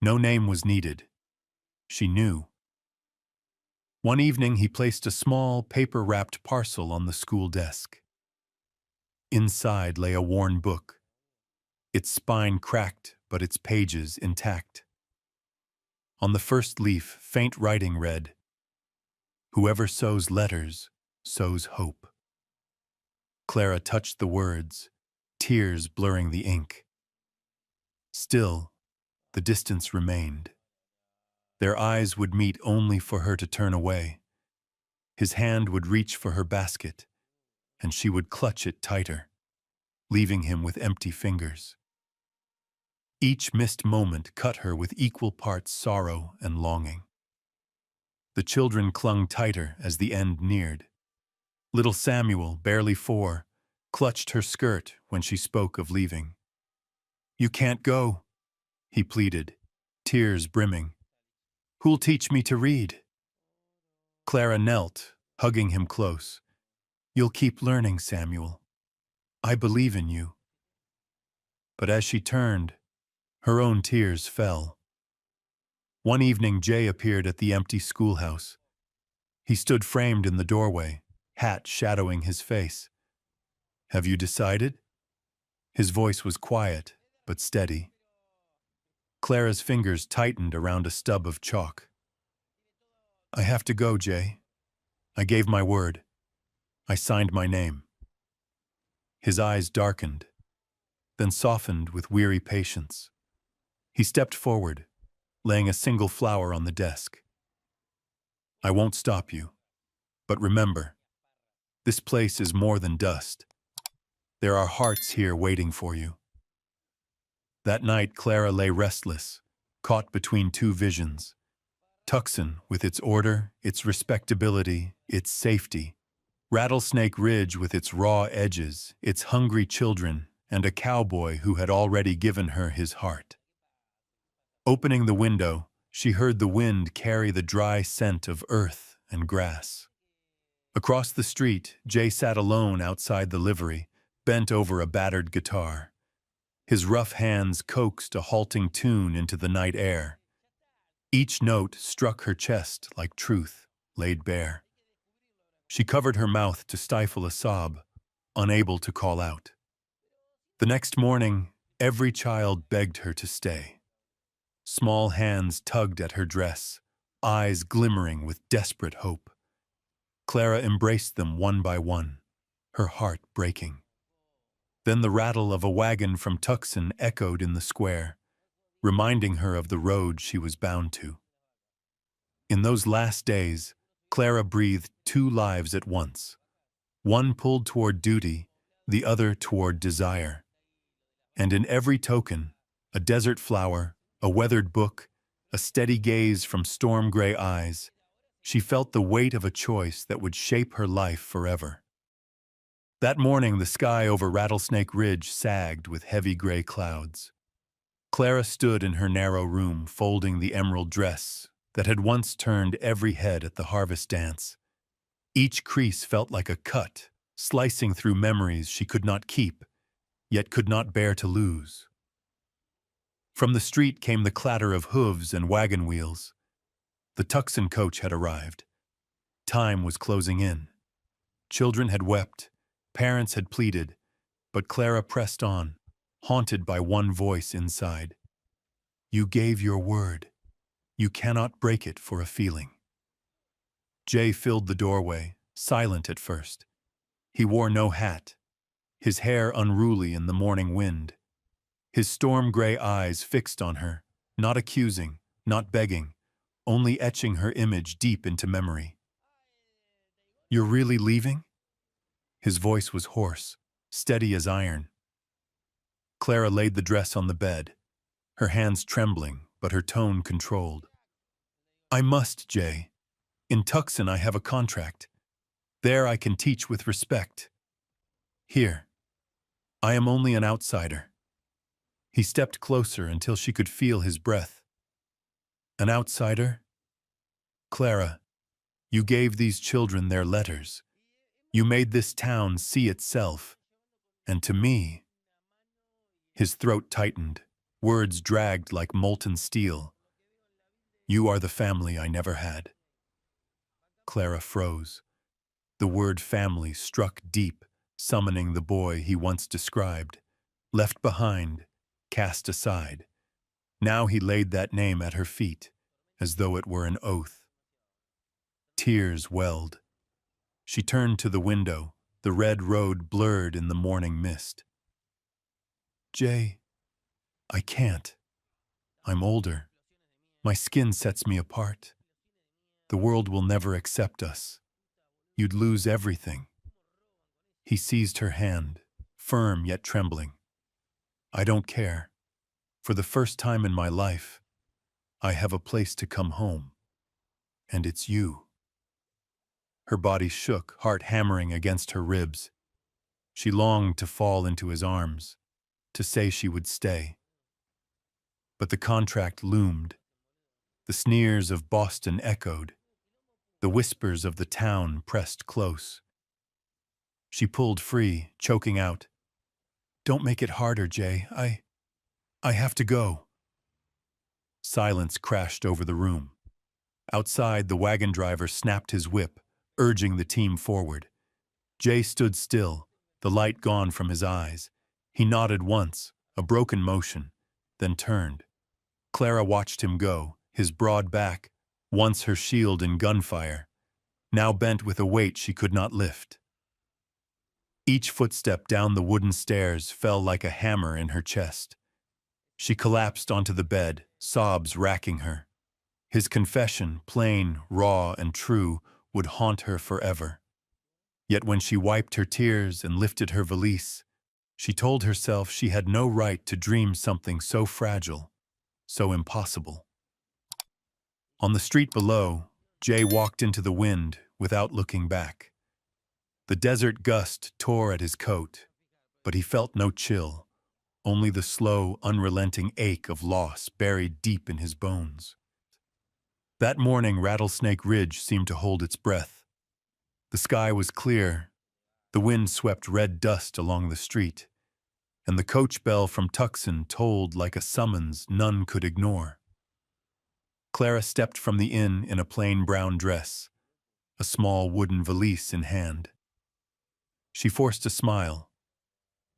S1: No name was needed. She knew. One evening he placed a small, paper-wrapped parcel on the school desk. Inside lay a worn book, its spine cracked but its pages intact. On the first leaf, faint writing read, "Whoever sows letters, sows hope." Clara touched the words, tears blurring the ink. Still, the distance remained. Their eyes would meet only for her to turn away. His hand would reach for her basket, and she would clutch it tighter, leaving him with empty fingers. Each missed moment cut her with equal parts sorrow and longing. The children clung tighter as the end neared. Little Samuel, barely 4, clutched her skirt when she spoke of leaving. "You can't go," he pleaded, tears brimming. "Who'll teach me to read?" Clara knelt, hugging him close. "You'll keep learning, Samuel. I believe in you." But as she turned, her own tears fell. One evening, Jay appeared at the empty schoolhouse. He stood framed in the doorway, hat shadowing his face. "Have you decided?" His voice was quiet, but steady. Clara's fingers tightened around a stub of chalk. "I have to go, Jay. I gave my word. I signed my name." His eyes darkened, then softened with weary patience. He stepped forward, laying a single flower on the desk. "I won't stop you, but remember, this place is more than dust. There are hearts here waiting for you." That night, Clara lay restless, caught between two visions. Tucson, with its order, its respectability, its safety. Rattlesnake Ridge with its raw edges, its hungry children, and a cowboy who had already given her his heart. Opening the window, she heard the wind carry the dry scent of earth and grass. Across the street, Jay sat alone outside the livery, bent over a battered guitar. His rough hands coaxed a halting tune into the night air. Each note struck her chest like truth laid bare. She covered her mouth to stifle a sob, unable to call out. The next morning, every child begged her to stay. Small hands tugged at her dress, eyes glimmering with desperate hope. Clara embraced them one by one, her heart breaking. Then the rattle of a wagon from Tucson echoed in the square, reminding her of the road she was bound to. In those last days, Clara breathed 2 lives at once. One pulled toward duty, the other toward desire. And in every token, a desert flower, a weathered book, a steady gaze from storm-gray eyes, she felt the weight of a choice that would shape her life forever. That morning, the sky over Rattlesnake Ridge sagged with heavy gray clouds. Clara stood in her narrow room, folding the emerald dress that had once turned every head at the harvest dance. Each crease felt like a cut, slicing through memories she could not keep, yet could not bear to lose. From the street came the clatter of hooves and wagon wheels. The Tucson coach had arrived. Time was closing in. Children had wept, parents had pleaded, but Clara pressed on, haunted by one voice inside. You gave your word. You cannot break it for a feeling. Jay filled the doorway, silent at first. He wore no hat, his hair unruly in the morning wind. His storm-gray eyes fixed on her, not accusing, not begging, only etching her image deep into memory. You're really leaving? His voice was hoarse, steady as iron. Clara laid the dress on the bed, her hands trembling, but her tone controlled. I must, Jay. In Tucson I have a contract. There I can teach with respect. Here, I am only an outsider. He stepped closer until she could feel his breath. An outsider? Clara, you gave these children their letters. You made this town see itself. And to me... His throat tightened, words dragged like molten steel. You are the family I never had. Clara froze. The word family struck deep, summoning the boy he once described. Left behind, cast aside. Now he laid that name at her feet, as though it were an oath. Tears welled. She turned to the window, the red road blurred in the morning mist. Jay, I can't. I'm older. My skin sets me apart. The world will never accept us. You'd lose everything. He seized her hand, firm yet trembling. I don't care. For the first time in my life, I have a place to come home. And it's you. Her body shook, heart hammering against her ribs. She longed to fall into his arms, to say she would stay. But the contract loomed. The sneers of Boston echoed. The whispers of the town pressed close. She pulled free, choking out, Don't make it harder, Jay. I have to go. Silence crashed over the room. Outside, the wagon driver snapped his whip, urging the team forward. Jay stood still, the light gone from his eyes. He nodded once, a broken motion, then turned. Clara watched him go, his broad back, once her shield in gunfire, now bent with a weight she could not lift. Each footstep down the wooden stairs fell like a hammer in her chest. She collapsed onto the bed, sobs racking her. His confession, plain, raw, and true, would haunt her forever. Yet when she wiped her tears and lifted her valise, she told herself she had no right to dream something so fragile, so impossible. On the street below, Jay walked into the wind without looking back. The desert gust tore at his coat, but he felt no chill, only the slow, unrelenting ache of loss buried deep in his bones. That morning, Rattlesnake Ridge seemed to hold its breath. The sky was clear, the wind swept red dust along the street, and the coach bell from Tucson tolled like a summons none could ignore. Clara stepped from the inn in a plain brown dress, a small wooden valise in hand. She forced a smile,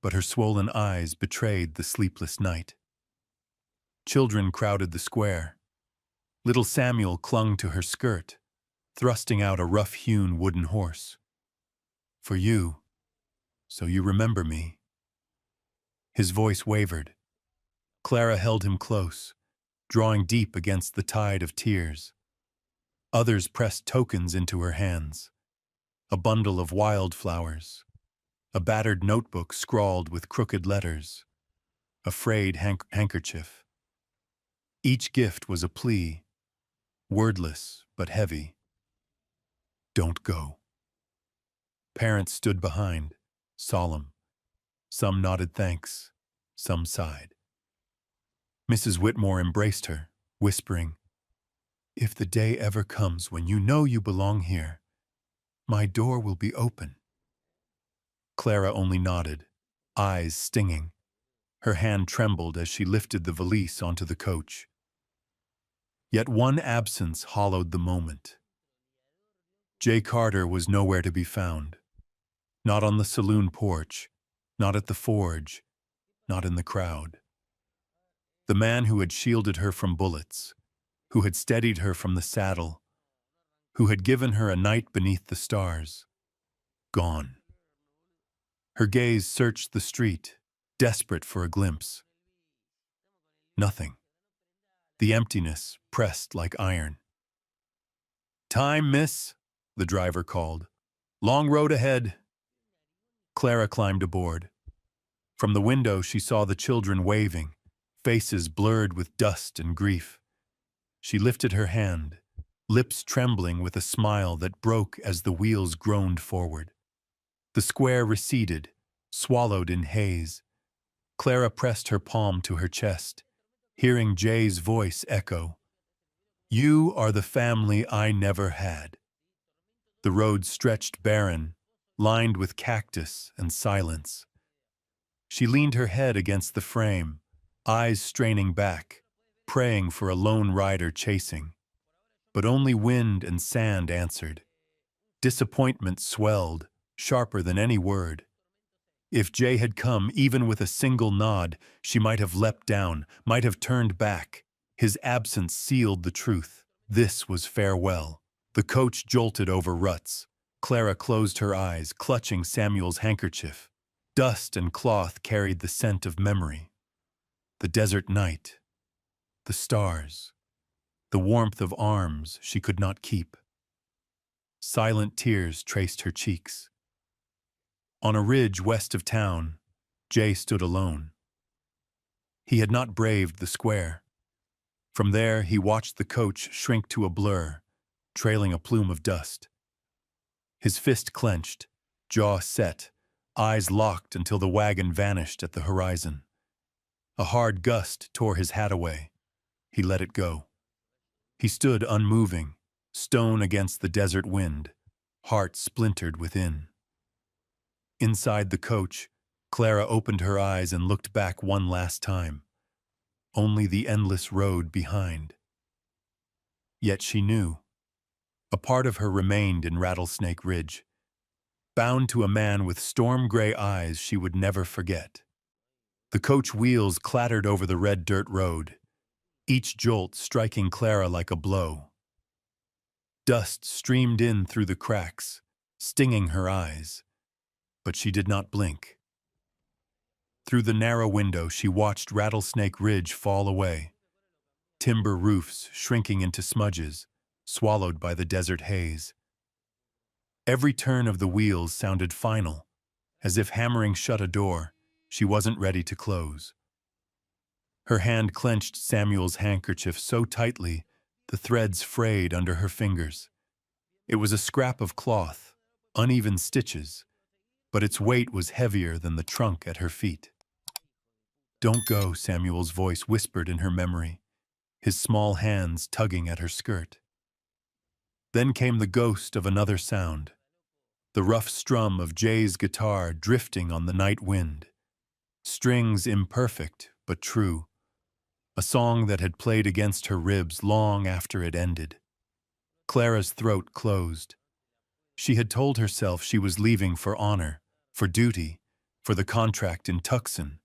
S1: but her swollen eyes betrayed the sleepless night. Children crowded the square. Little Samuel clung to her skirt, thrusting out a rough-hewn wooden horse. For you, so you remember me. His voice wavered. Clara held him close, drawing deep against the tide of tears. Others pressed tokens into her hands. A bundle of wildflowers, a battered notebook scrawled with crooked letters, a frayed handkerchief. Each gift was a plea, wordless but heavy. Don't go. Parents stood behind, solemn. Some nodded thanks, some sighed. Mrs. Whitmore embraced her, whispering, If the day ever comes when you know you belong here, my door will be open." Clara only nodded, eyes stinging. Her hand trembled as she lifted the valise onto the coach. Yet one absence hollowed the moment. Jay Carter was nowhere to be found. Not on the saloon porch, not at the forge, not in the crowd. The man who had shielded her from bullets, who had steadied her from the saddle, who had given her a night beneath the stars, gone. Her gaze searched the street, desperate for a glimpse. Nothing. The emptiness pressed like iron. "Time, miss," the driver called. "Long road ahead." Clara climbed aboard. From the window she saw the children waving, faces blurred with dust and grief. She lifted her hand, lips trembling with a smile that broke as the wheels groaned forward. The square receded, swallowed in haze. Clara pressed her palm to her chest, hearing Jay's voice echo, "You are the family I never had." The road stretched barren, lined with cactus and silence. She leaned her head against the frame, eyes straining back, praying for a lone rider chasing. But only wind and sand answered. Disappointment swelled, sharper than any word. If Jay had come even with a single nod, she might have leapt down, might have turned back. His absence sealed the truth. This was farewell. The coach jolted over ruts. Clara closed her eyes, clutching Samuel's handkerchief. Dust and cloth carried the scent of memory. The desert night, the stars, the warmth of arms she could not keep. Silent tears traced her cheeks. On a ridge west of town, Jay stood alone. He had not braved the square. From there, he watched the coach shrink to a blur, trailing a plume of dust. His fist clenched, jaw set, eyes locked until the wagon vanished at the horizon. A hard gust tore his hat away. He let it go. He stood unmoving, stone against the desert wind, heart splintered within. Inside the coach, Clara opened her eyes and looked back one last time. Only the endless road behind. Yet she knew. A part of her remained in Rattlesnake Ridge, bound to a man with storm-gray eyes she would never forget. The coach wheels clattered over the red dirt road, each jolt striking Clara like a blow. Dust streamed in through the cracks, stinging her eyes, but she did not blink. Through the narrow window, she watched Rattlesnake Ridge fall away, timber roofs shrinking into smudges, swallowed by the desert haze. Every turn of the wheels sounded final, as if hammering shut a door she wasn't ready to close. Her hand clenched Samuel's handkerchief so tightly the threads frayed under her fingers. It was a scrap of cloth, uneven stitches, but its weight was heavier than the trunk at her feet. "Don't go," Samuel's voice whispered in her memory, his small hands tugging at her skirt. Then came the ghost of another sound, the rough strum of Jay's guitar drifting on the night wind. Strings imperfect but true, a song that had played against her ribs long after it ended. Clara's throat closed. She had told herself she was leaving for honor, for duty, for the contract in Tucson.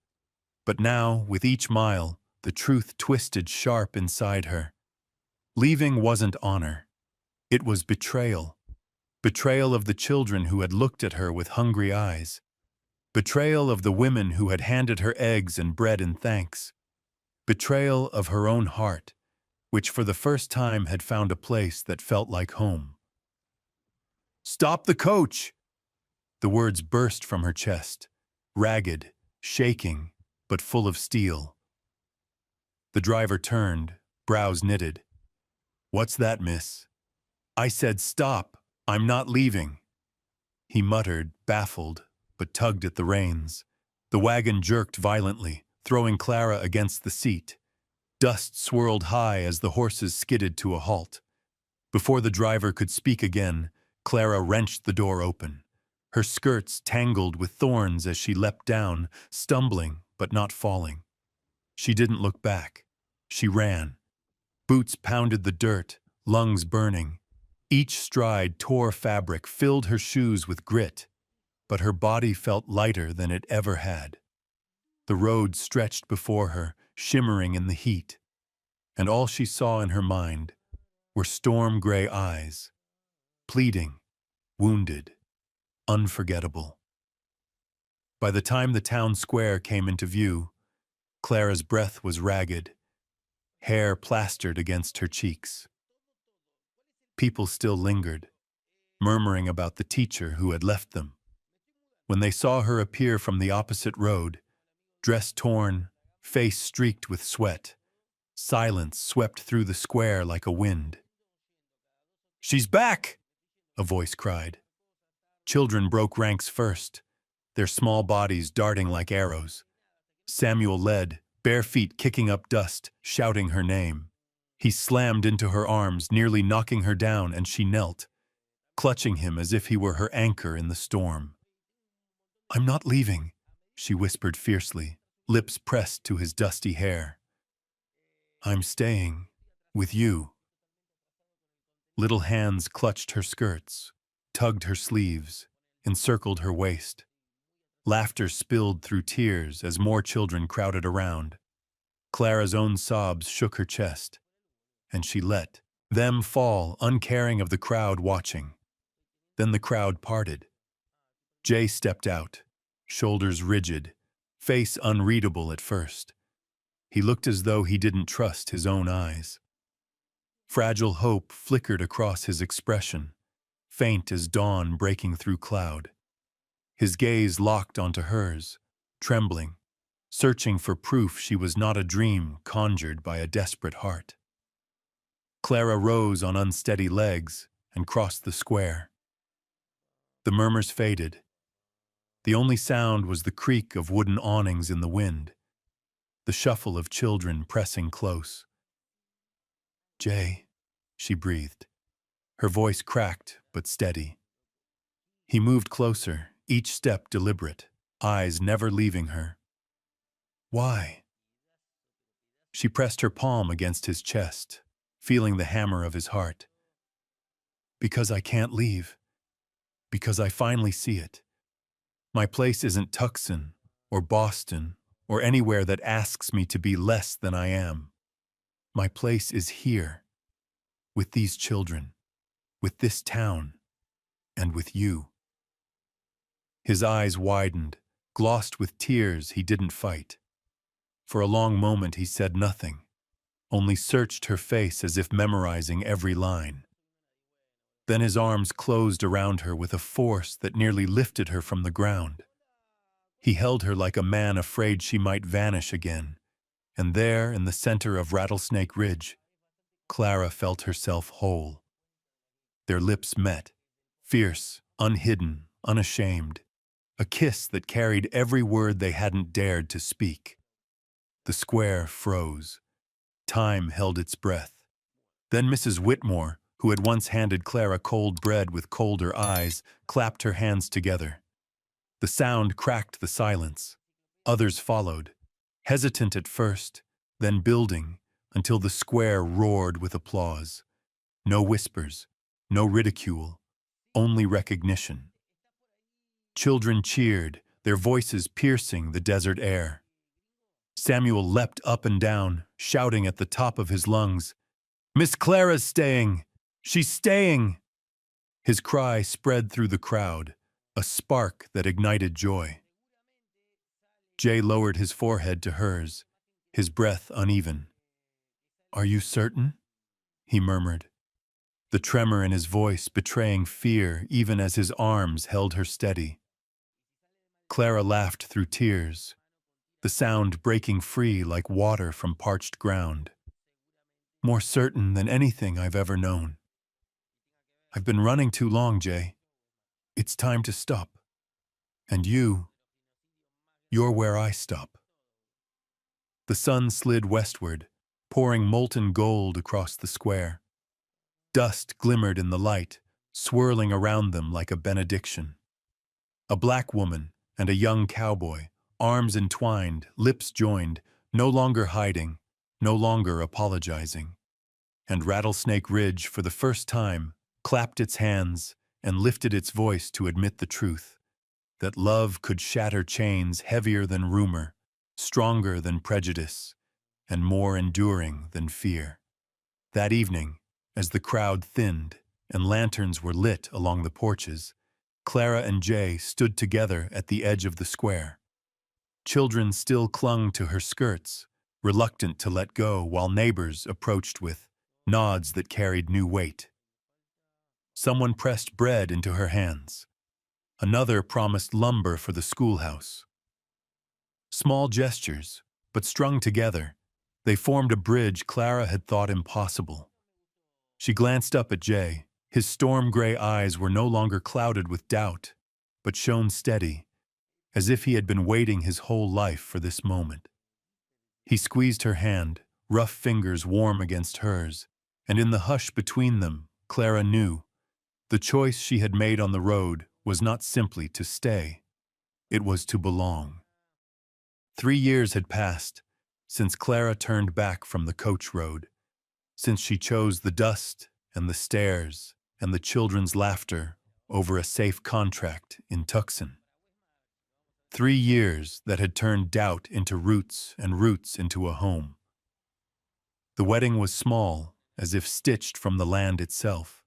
S1: But now, with each mile, the truth twisted sharp inside her. Leaving wasn't honor. It was betrayal. Betrayal of the children who had looked at her with hungry eyes. Betrayal of the women who had handed her eggs and bread in thanks. Betrayal of her own heart, which for the first time had found a place that felt like home. "Stop the coach!" The words burst from her chest, ragged, shaking, but full of steel. The driver turned, brows knitted. "What's that, miss?" "I said stop. I'm not leaving." He muttered, baffled, but tugged at the reins. The wagon jerked violently, throwing Clara against the seat. Dust swirled high as the horses skidded to a halt. Before the driver could speak again, Clara wrenched the door open. Her skirts tangled with thorns as she leapt down, stumbling but not falling. She didn't look back. She ran. Boots pounded the dirt, lungs burning. Each stride tore fabric, filled her shoes with grit, but her body felt lighter than it ever had. The road stretched before her, shimmering in the heat, and all she saw in her mind were storm-gray eyes, pleading, wounded, unforgettable. By the time the town square came into view, Clara's breath was ragged, hair plastered against her cheeks. People still lingered, murmuring about the teacher who had left them. When they saw her appear from the opposite road, dress torn, face streaked with sweat, silence swept through the square like a wind. "She's back!" a voice cried. Children broke ranks first, their small bodies darting like arrows. Samuel led, bare feet kicking up dust, shouting her name. He slammed into her arms, nearly knocking her down, and she knelt, clutching him as if he were her anchor in the storm. "I'm not leaving," she whispered fiercely, lips pressed to his dusty hair. "I'm staying with you." Little hands clutched her skirts, tugged her sleeves, encircled her waist. Laughter spilled through tears as more children crowded around. Clara's own sobs shook her chest, and she let them fall, uncaring of the crowd watching. Then the crowd parted. Jay stepped out, shoulders rigid, face unreadable at first. He looked as though he didn't trust his own eyes. Fragile hope flickered across his expression, faint as dawn breaking through cloud. His gaze locked onto hers, trembling, searching for proof she was not a dream conjured by a desperate heart. Clara rose on unsteady legs and crossed the square. The murmurs faded. The only sound was the creak of wooden awnings in the wind, the shuffle of children pressing close. "Jay," she breathed, her voice cracked but steady. He moved closer, each step deliberate, eyes never leaving her. "Why?" She pressed her palm against his chest, feeling the hammer of his heart. "Because I can't leave. Because I finally see it. My place isn't Tucson or Boston or anywhere that asks me to be less than I am. My place is here, with these children, with this town, and with you." His eyes widened, glossed with tears he didn't fight. For a long moment he said nothing, only searched her face as if memorizing every line. Then his arms closed around her with a force that nearly lifted her from the ground. He held her like a man afraid she might vanish again, and there, in the center of Rattlesnake Ridge, Clara felt herself whole. Their lips met, fierce, unhidden, unashamed, a kiss that carried every word they hadn't dared to speak. The square froze. Time held its breath. Then Mrs. Whitmore, who had once handed Clara cold bread with colder eyes, clapped her hands together. The sound cracked the silence. Others followed, hesitant at first, then building, until the square roared with applause. No whispers, no ridicule, only recognition. Children cheered, their voices piercing the desert air. Samuel leapt up and down, shouting at the top of his lungs, "Miss Clara's staying! She's staying!" His cry spread through the crowd, a spark that ignited joy. Jay lowered his forehead to hers, his breath uneven. "Are you certain?" he murmured, the tremor in his voice betraying fear even as his arms held her steady. Clara laughed through tears, the sound breaking free like water from parched ground. "More certain than anything I've ever known. I've been running too long, Jay. It's time to stop. And you're where I stop." The sun slid westward, pouring molten gold across the square. Dust glimmered in the light, swirling around them like a benediction. A black woman and a young cowboy, arms entwined, lips joined, no longer hiding, no longer apologizing. And Rattlesnake Ridge, for the first time, clapped its hands and lifted its voice to admit the truth, that love could shatter chains heavier than rumor, stronger than prejudice, and more enduring than fear. That evening, as the crowd thinned and lanterns were lit along the porches, Clara and Jay stood together at the edge of the square. Children still clung to her skirts, reluctant to let go, while neighbors approached with nods that carried new weight. Someone pressed bread into her hands. Another promised lumber for the schoolhouse. Small gestures, but strung together, they formed a bridge Clara had thought impossible. She glanced up at Jay. His storm-gray eyes were no longer clouded with doubt, but shone steady, as if he had been waiting his whole life for this moment. He squeezed her hand, rough fingers warm against hers, and in the hush between them, Clara knew the choice she had made on the road was not simply to stay. It was to belong. 3 years had passed since Clara turned back from the coach road, since she chose the dust and the stairs and the children's laughter over a safe contract in Tucson. 3 years that had turned doubt into roots and roots into a home. The wedding was small, as if stitched from the land itself.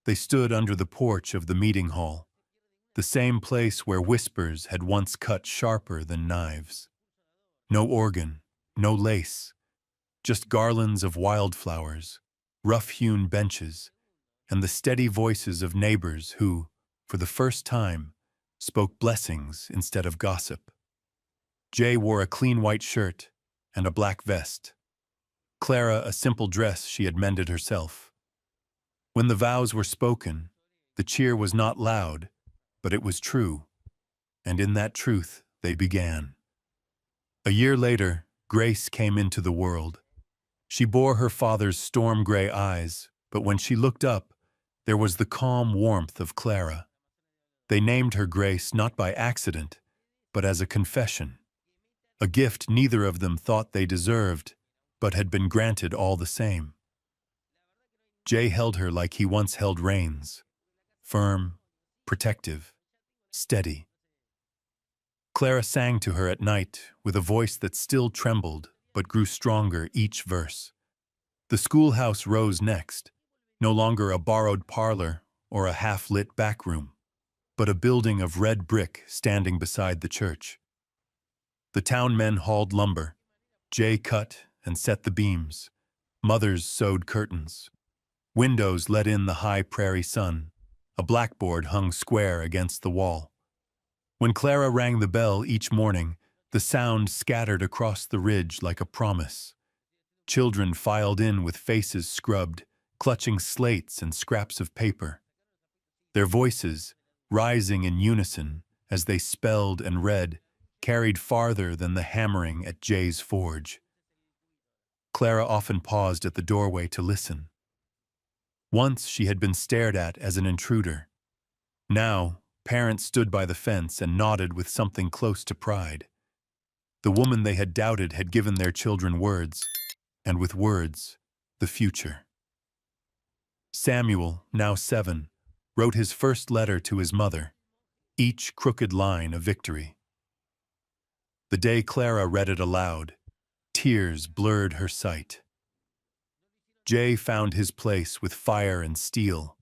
S1: They stood under the porch of the meeting hall, the same place where whispers had once cut sharper than knives. No organ, no lace, just garlands of wildflowers, rough-hewn benches, and the steady voices of neighbors who, for the first time, spoke blessings instead of gossip. Jay wore a clean white shirt and a black vest. Clara a simple dress she had mended herself. When the vows were spoken, the cheer was not loud, but it was true, and in that truth they began. A year later, Grace came into the world. She bore her father's storm-gray eyes, but when she looked up, there was the calm warmth of Clara. They named her Grace not by accident, but as a confession, a gift neither of them thought they deserved, but had been granted all the same. Jay held her like he once held reins, firm, protective, steady. Clara sang to her at night with a voice that still trembled but grew stronger each verse. The schoolhouse rose next, no longer a borrowed parlor or a half-lit back room, but a building of red brick standing beside the church. The town men hauled lumber. Jay cut and set the beams. Mothers sewed curtains. Windows let in the high prairie sun. A blackboard hung square against the wall. When Clara rang the bell each morning, the sound scattered across the ridge like a promise. Children filed in with faces scrubbed, clutching slates and scraps of paper. Their voices, rising in unison as they spelled and read, carried farther than the hammering at Jay's forge. Clara often paused at the doorway to listen. Once she had been stared at as an intruder. Now, parents stood by the fence and nodded with something close to pride. The woman they had doubted had given their children words, and with words, the future. Samuel, now 7, wrote his first letter to his mother, each crooked line a victory. The day Clara read it aloud, tears blurred her sight. Jay found his place with fire and steel.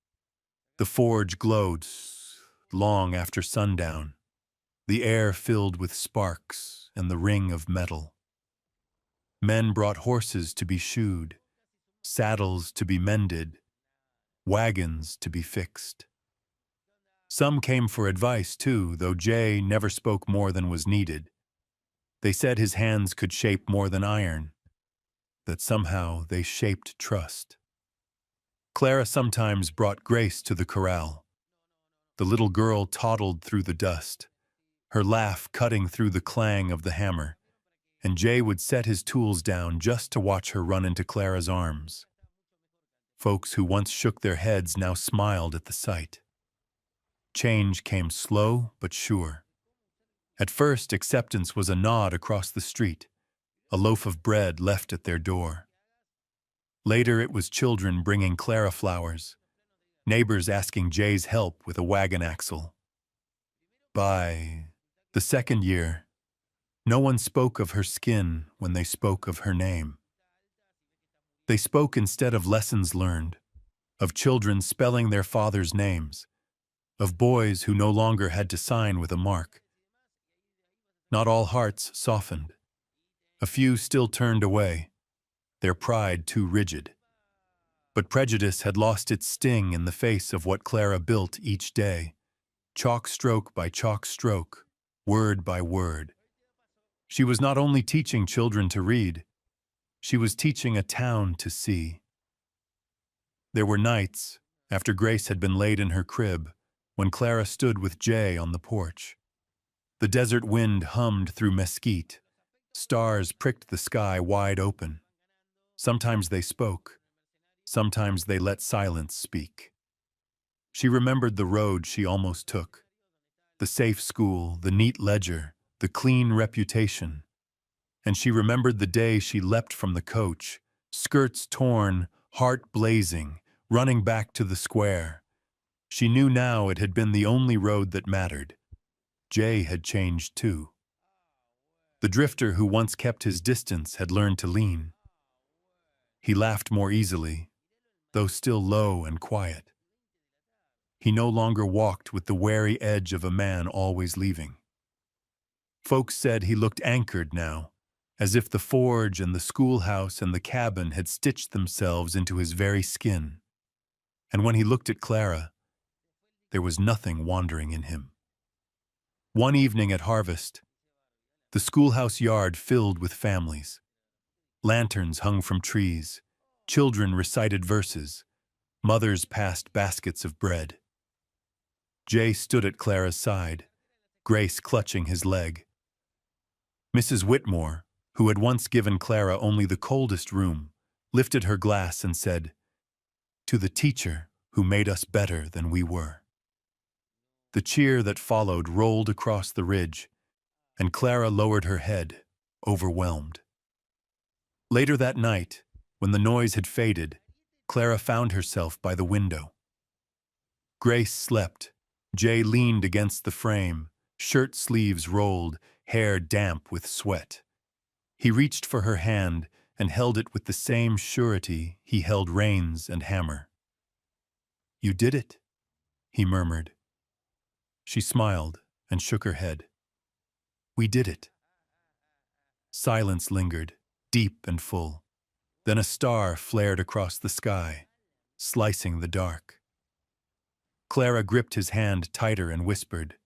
S1: The forge glowed long after sundown, the air filled with sparks and the ring of metal. Men brought horses to be shoed, saddles to be mended, wagons to be fixed. Some came for advice, too, though Jay never spoke more than was needed. They said his hands could shape more than iron, that somehow they shaped trust. Clara sometimes brought Grace to the corral. The little girl toddled through the dust, her laugh cutting through the clang of the hammer. and Jay would set his tools down just to watch her run into Clara's arms. Folks who once shook their heads now smiled at the sight. Change came slow but sure. At first, acceptance was a nod across the street, a loaf of bread left at their door. Later, it was children bringing Clara flowers, neighbors asking Jay's help with a wagon axle. By the second year, no one spoke of her skin when they spoke of her name. They spoke instead of lessons learned, of children spelling their fathers' names, of boys who no longer had to sign with a mark. Not all hearts softened. A few still turned away, their pride too rigid. But prejudice had lost its sting in the face of what Clara built each day, chalk stroke by chalk stroke, word by word. She was not only teaching children to read, she was teaching a town to see. There were nights, after Grace had been laid in her crib, when Clara stood with Jay on the porch. The desert wind hummed through mesquite. Stars pricked the sky wide open. Sometimes they spoke. Sometimes they let silence speak. She remembered the road she almost took. The safe school, the neat ledger, the clean reputation. And she remembered the day she leapt from the coach, skirts torn, heart blazing, running back to the square. She knew now it had been the only road that mattered. Jay had changed too. The drifter who once kept his distance had learned to lean. He laughed more easily, though still low and quiet. He no longer walked with the wary edge of a man always leaving. Folks said he looked anchored now, as if the forge and the schoolhouse and the cabin had stitched themselves into his very skin. And when he looked at Clara, there was nothing wandering in him. One evening at harvest, the schoolhouse yard filled with families. Lanterns hung from trees, children recited verses, mothers passed baskets of bread. Jay stood at Clara's side, Grace clutching his leg. Mrs. Whitmore, who had once given Clara only the coldest room, lifted her glass and said, "To the teacher who made us better than we were." The cheer that followed rolled across the ridge, and Clara lowered her head, overwhelmed. Later that night, when the noise had faded, Clara found herself by the window. Grace slept. Jay leaned against the frame, shirt sleeves rolled, hair damp with sweat. He reached for her hand and held it with the same surety he held reins and hammer. "You did it," he murmured. She smiled and shook her head. "We did it." Silence lingered, deep and full. Then a star flared across the sky, slicing the dark. Clara gripped his hand tighter and whispered,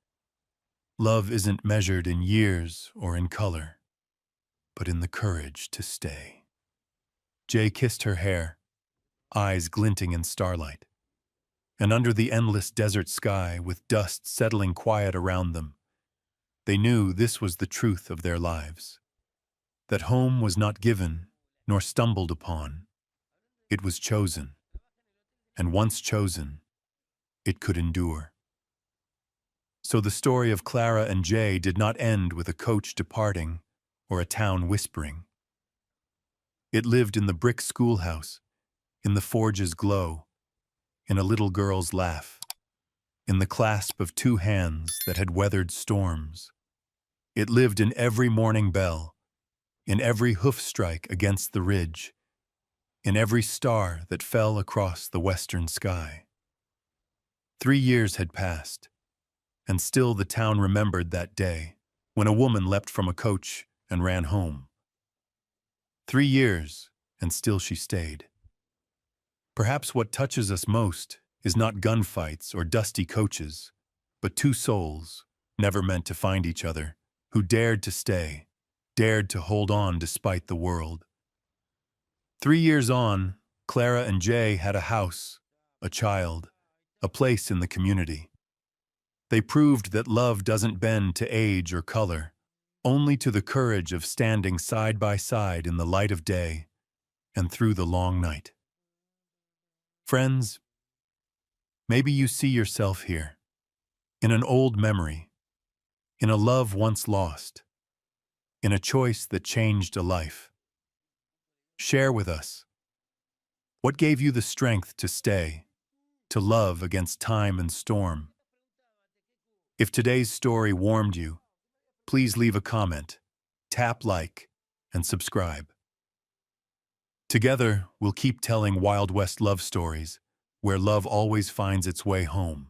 S1: "Love isn't measured in years or in color, but in the courage to stay." Jay kissed her hair, eyes glinting in starlight. And under the endless desert sky, with dust settling quiet around them, they knew this was the truth of their lives. That home was not given, nor stumbled upon. It was chosen. And once chosen, it could endure. So the story of Clara and Jay did not end with a coach departing or a town whispering. It lived in the brick schoolhouse, in the forge's glow, in a little girl's laugh, in the clasp of two hands that had weathered storms. It lived in every morning bell, in every hoof strike against the ridge, in every star that fell across the western sky. 3 years had passed, and still the town remembered that day when a woman leapt from a coach and ran home. 3 years, and still she stayed. Perhaps what touches us most is not gunfights or dusty coaches, but two souls, never meant to find each other, who dared to stay, dared to hold on despite the world. 3 years on, Clara and Jay had a house, a child, a place in the community. They proved that love doesn't bend to age or color, only to the courage of standing side by side in the light of day and through the long night. Friends, maybe you see yourself here, in an old memory, in a love once lost, in a choice that changed a life. Share with us. What gave you the strength to stay, to love against time and storm? If today's story warmed you, please leave a comment, tap like, and subscribe. Together, we'll keep telling Wild West love stories, where love always finds its way home.